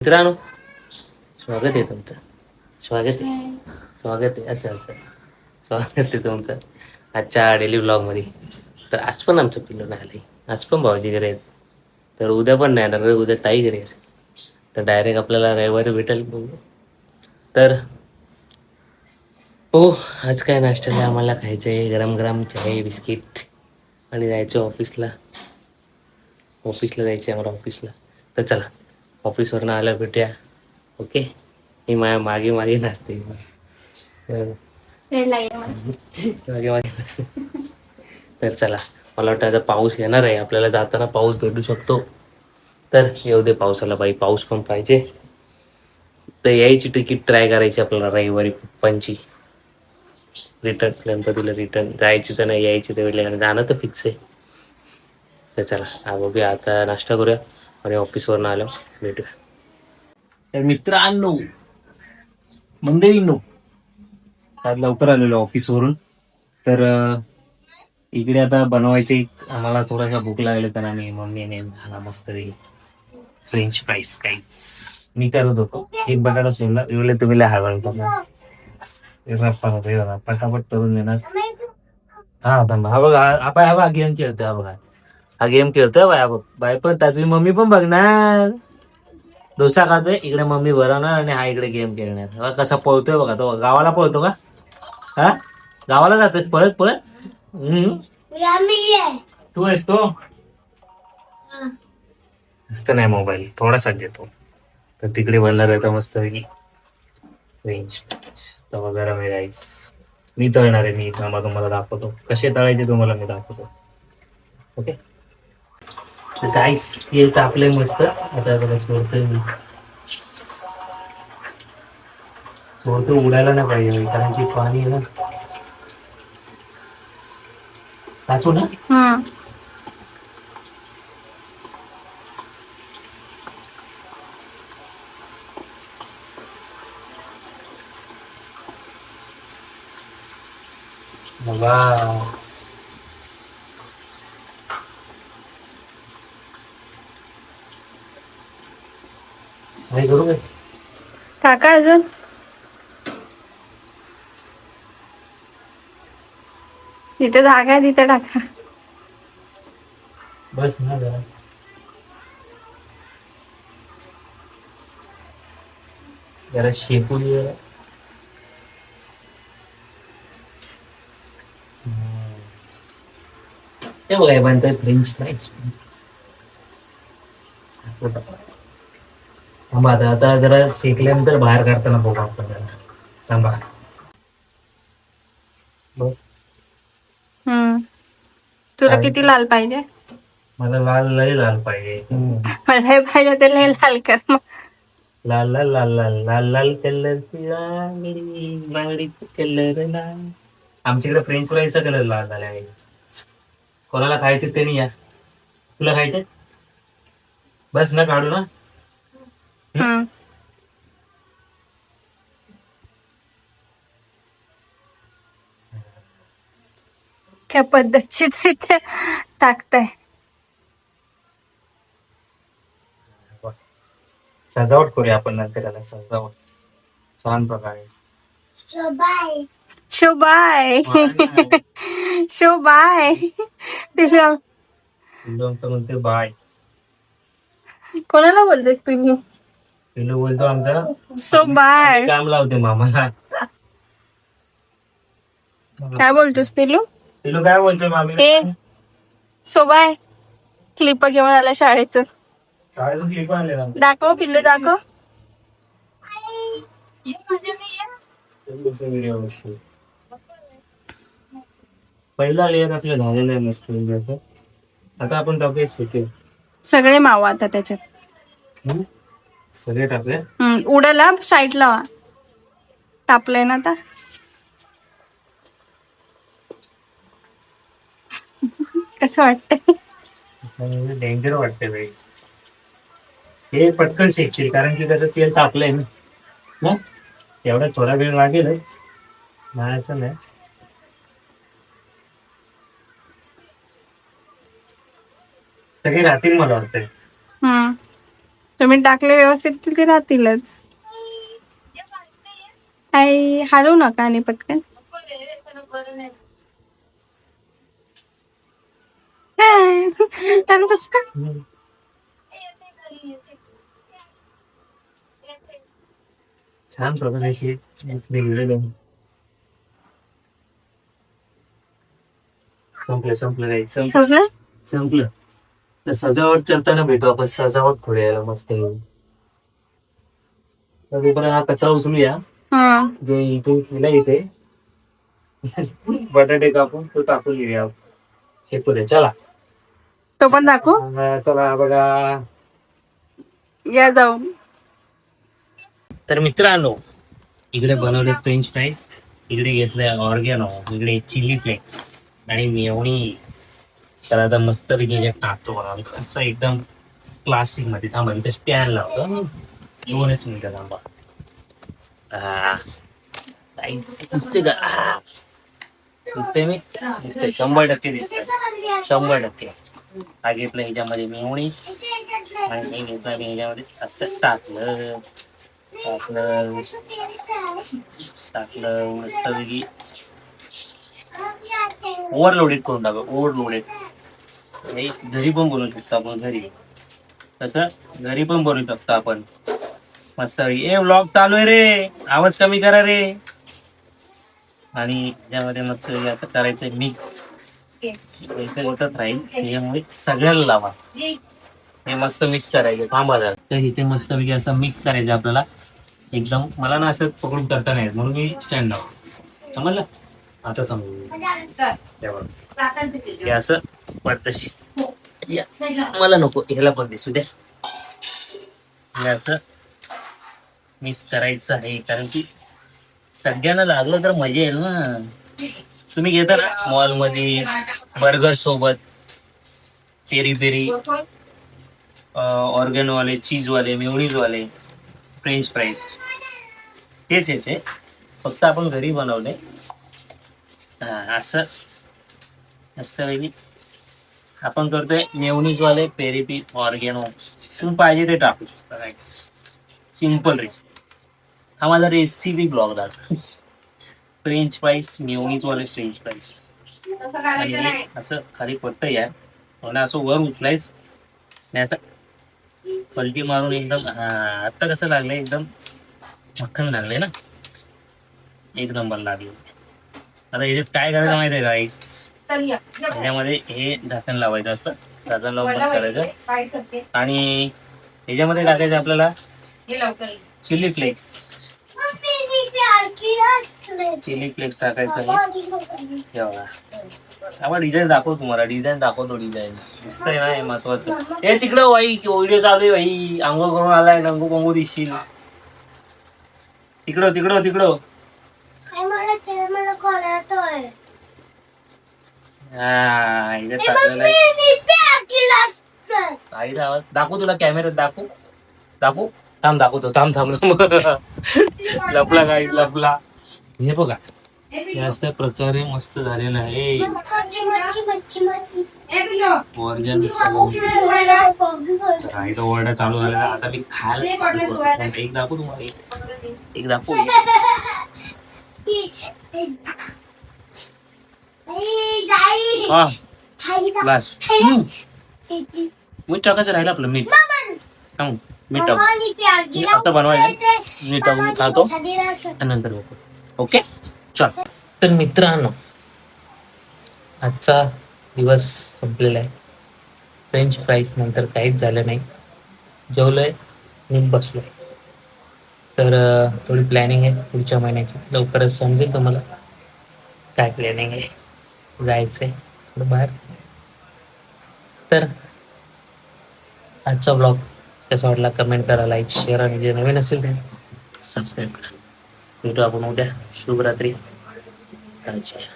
मित्रांनो, स्वागत आहे तुमचं. स्वागत आहे. स्वागत आहे. असं असं स्वागत आहे तुमचं आजच्या डेली व्लॉगमध्ये. तर आज पण आमचं पिल्लू नाही आलं. आज पण भाऊजी घरी आहेत. तर उद्या पण नाही येणार. उद्या ताई घरी असेल. तर डायरेक्ट आपल्याला रविवारी भेटेल बघू. तर हो, आज काय नाश्त्याला आम्हाला खायचं आहे गरम गरम चहा बिस्किट आणि जायचं ऑफिसला. जायचं आहे आम्हाला ऑफिसला. तर चला ऑफिसवरनं आलं भेटूया. ओके. ही माझ्या मागे मागे नाचते. मागे मागे नाचते. तर चला, मला वाटतं आता पाऊस येणार आहे. आपल्याला जाताना पाऊस भेटू शकतो. तर येऊ दे पावसाला बाई, पाऊस पण पाहिजे. तर यायची तिकीट ट्राय करायची आपल्याला रविवारी पप्पांची. गणपतीला रिटर्न जायची तर नाही, यायची तर वेळ जाणं तर फिक्स आहे. तर चला बघूया, आता नाश्ता करूया आणि ऑफिसवरून आलो भेटूया. तर मित्रांनो, मंडळींनो, आज लवकर आलेलो ऑफिसवरून. तर इकडे आता बनवायचे आम्हाला थोडासा भूक लागले, तर आम्ही मम्मीने मस्त फ्रेंच फ्राईज काहीच मी करत होतो. एक बटाटा सोडला एवढे तुम्ही लय हळवण पटापट करून देणार. हा थांबा, हा बघा, हा गेम खेळतोय. हा बघा, हा गेम खेळतोय बाय. बघ बाय, पण त्याची मम्मी पण बघणार. डोसा खातोय इकडे, मम्मी भरवणार आणि हा इकडे गेम खेळणार. बघा कसा पळतोय बघा तो. गावाला पळतो का? हा, गावाला जातोय पळत पळत. तू आहेस तो. मस्त नाही मोबाईल थोडासा घेतो. तर तिकडे बनणार आहे तर मस्त वेगळी रेंज. तवा गरम आहे गाईस. मी तळणार आहे. मी तुम्हाला दाखवतो कसे तळायचे, तुम्हाला मी दाखवतो. ओके. गाईस तेल तापले मस्त. आता जरा सोडतोय मी. सोडतो, उडायला नाही पाहिजे कारण की पाणी आहे ना. टाकू ना. बघा, काय करू काय? टाका अजून. तिथे धागा आहे, तिथे टाका. बस ना जरा. जरा शेपू दे. ते बघा बनतात फ्रेंच फ्राईज. थांबा, आता जरा शेकल्यानंतर बाहेर काढताना बघू आपण जरा. थांबा. बघ, तुला काय किती लाल पाहिजे? मला लाल, लय लाल पाहिजे. मला हे पाहिजे ते लय लाल कर मग. लाल लाल लाल लाल लाल लाल कलरची बांगडी, बांगडीचा कलर लाल. आमच्याकडे फ्रेंच फ्राईजचा कलर लाल झाला आहे. कोणाला खायचे ते नाही या. तुला खायचे? बस ना, काढू ना. काय पद्धतशीर टाकताय. सजावट करूया आपण नंतर त्याला, सजावट छान प्रकारे. शोबाय शोबाय तिला म्हणते बाय. कोणाला बोलतेस तुम्ही? पिलू बोलतो आमचा शोबाय. काम लावते मामाला. काय बोलतोस पिलू? पिलू काय बोलतोय मामी? ए शोबाय, क्लिप घेऊन आला शाळेतून. शाळेतून क्लिप आणलेला. दाखव पिल्लू, दाखव. पहिला लेअर आपलं झालेलं आहे मस्त. आता आपण टाकूया सेकंड. सगळे मावा आता त्याच्यात. सगळे टाकले. उडाला साईड लावा. तापलंय ना आता. कसं वाटतंय? डेंजर वाटतंय बाई. हे पटकन शेकशील कारण की कसं तेल तापलंय ना. तेवढा थोडा वेळ लागेलच, म्हणायचं नाही. सगळे राहतील मला वाटतंय. तुम्ही टाकले व्यवस्थित तिथे राहतीलच. आई हलवू नका आणि पटकन. हाय. त्याला कसं काय? छान प्रकारे संपलं नाही सगळं? संपलं. तर सजावट करताना भेटू आपण, सजावट थोडी यायला मस्त येईल. तर तोपर्यंत हा कचरा उचलूया हा. जो इथून केला इथे. बटाटे कापून तो टाकून घेऊया शेपूरे. चला तो पण दाखवू. चला बघा. या जाऊन. तर मित्रांनो, इकडे बनवले फ्रेंच फ्राईज, इकडे घेतलंय ऑर्गॅनो, इकडे चिली फ्लेक्स आणि मेयोनीज. तर आता मस्त पैकी टाकतो बघा असं एकदम क्लासिक मध्ये. थांबा इथे स्टँड लावतो, 2च मिनिटं थांबा. दिसते का? दिसते मी दिसते 100% दिसते, 100%. हा घेतलं ह्याच्यामध्ये मेयोनीज आणि मी घेतलं मी ह्याच्यामध्ये असं टाकलं मस्तपैकी ओव्हरलोडेड करून टाकू. ओव्हरलोडेड हे घरी पण बनवू शकतो आपण. घरी पण बनवू शकतो आपण मस्तपैकी. व्लॉग चालू आहे रे, आवाज कमी करा रे. आणि त्यामध्ये मस्त असं करायचं मिक्स, होतच राहील. त्याच्यामुळे सगळ्याला लावा, हे मस्त मिक्स करायचं. थांबा जरा. तर इथे मस्तपैकी असं मिक्स करायचं आपल्याला एकदम. मला ना असं पकडून करता नाही म्हणून मी स्टँड लावतो. समजलं? आता समजून हे असं पडतशी. मला नको, ह्याला पण दिसू द्या. हे असं मिक्स करायचं आहे, कारण की सगळ्यांना लागलं तर मजा येईल ना. तुम्ही घेता ना मॉल मध्ये बर्गर सोबत पेरी पेरी, ऑर्गॅनो वाले, चीज वाले, मेयोनीज वाले फ्रेंच फ्राईज, तेच येते, फक्त आपण घरी बनवले. असं मस्तपैकी आपण करतोय मेयोनीज वाले, पेरी पी, ऑर्गॅनो. तुम्ही पाहिजे ते टाकू शकता. Simple recipe. हा माझा रेसिपी ब्लॉग दाखव. फ्रेंच फ्राईज, मेयोनीज वाले फ्रेंच फ्राईज. आणि हे असं खाली पडतं यार, मला असं वर उचलायच आणि असं पलटी मारून एकदम. आता कसं लागलंय, एकदम मक्खन लागले ना, एक नंबर लागले. आता याच्यात काय करायचं माहिती आहे का? त्याच्यामध्ये हे झाकण लावायचं, असं झाकण लावून बंद करायचं आणि त्याच्यामध्ये टाकायचं आपल्याला चिली फ्लेक्स. चिली फ्लेक्स टाकायचं. आपण डिझाईन दाखव, तुम्हाला डिझाईन दाखवतो. डिझाईन दिसतंय ना, हे महत्वाचं. हे तिकडं बाई व्हिडिओ चालू आहे भाई, आंघोळ करून आलाय, रंगू पंगू दिसशील. तिकडं तिकडं तिकडं. दाखवू तुला कॅमेऱ्यात, दाखवू दाखवू. थांब दाखवतो, थांब थांब थांब. लपला काही लपला. हे बघा, अशा प्रकारे मस्त झालेलं आहे. ओरडा चालू झालेला. आता मी खायला एक दाखवू तुम्हाला, एक दाखवू. बस मीठ टाकायचं राहिलं आपलं. मीठ मीठ टाकू आता बनवायचं. मीठ टाकून खातो नंतर बघू. ओके चल. तर मित्रांनो, आजचा दिवस संपलेला आहे. फ्रेंच फ्राईज नंतर काहीच झालं नाही. जेवलोय आणि बसलोय. तर थोडी प्लॅनिंग आहे पुढच्या महिन्याची. लवकरच समजेल तुम्हाला काय प्लॅनिंग आहे. जायचंय थोडं बाहेर. तर आजचा ब्लॉग कसा वाटला कमेंट करा, लाईक, शेअर आणि जे नवीन असेल ते सबस्क्राईब करा. भेटू आपण उद्या. शुभरात्री. काळजी घ्या.